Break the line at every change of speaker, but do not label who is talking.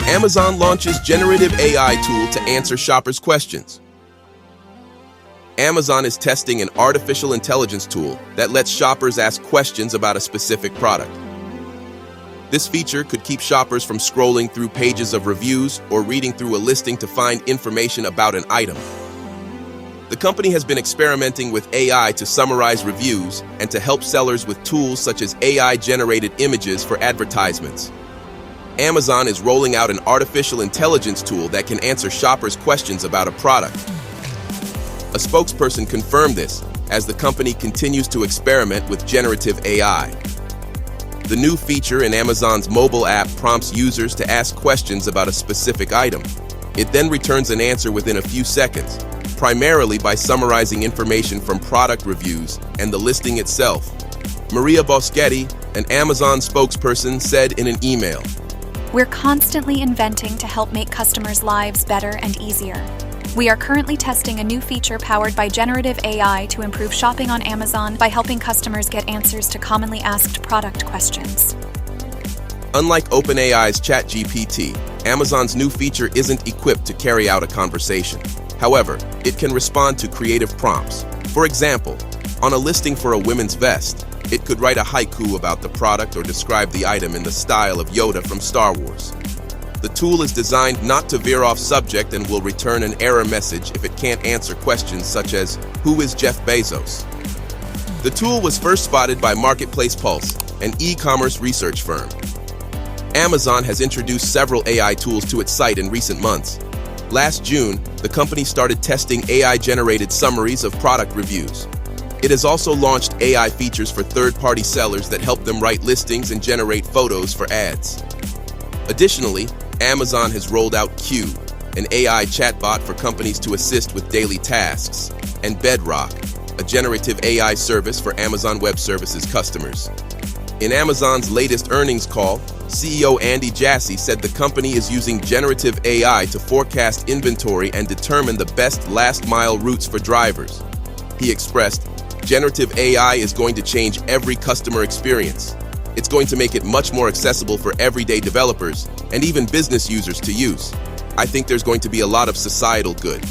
Amazon launches generative AI tool to answer shoppers' questions. Amazon is testing an artificial intelligence tool that lets shoppers ask questions about a specific product. This feature could keep shoppers from scrolling through pages of reviews or reading through a listing to find information about an item. The company has been experimenting with AI to summarize reviews and to help sellers with tools such as AI-generated images for advertisements. Amazon is rolling out an artificial intelligence tool that can answer shoppers' questions about a product. A spokesperson confirmed this as the company continues to experiment with generative AI. The new feature in Amazon's mobile app prompts users to ask questions about a specific item. It then returns an answer within a few seconds, primarily by summarizing information from product reviews and the listing itself. Maria Boschetti, an Amazon spokesperson, said in an email,
"We're constantly inventing to help make customers' lives better and easier. We are currently testing a new feature powered by generative AI to improve shopping on Amazon by helping customers get answers to commonly asked product questions."
Unlike OpenAI's ChatGPT, Amazon's new feature isn't equipped to carry out a conversation. However, it can respond to creative prompts. For example, on a listing for a women's vest, it could write a haiku about the product or describe the item in the style of Yoda from Star Wars. The tool is designed not to veer off subject and will return an error message if it can't answer questions such as, "Who is Jeff Bezos?" The tool was first spotted by Marketplace Pulse, an e-commerce research firm. Amazon has introduced several AI tools to its site in recent months. Last June, the company started testing AI-generated summaries of product reviews. It has also launched AI features for third-party sellers that help them write listings and generate photos for ads. Additionally, Amazon has rolled out Q, an AI chatbot for companies to assist with daily tasks, and Bedrock, a generative AI service for Amazon Web Services customers. In Amazon's latest earnings call, CEO Andy Jassy said the company is using generative AI to forecast inventory and determine the best last-mile routes for drivers. He expressed, "Generative AI is going to change every customer experience. It's going to make it much more accessible for everyday developers and even business users to use. I think there's going to be a lot of societal good."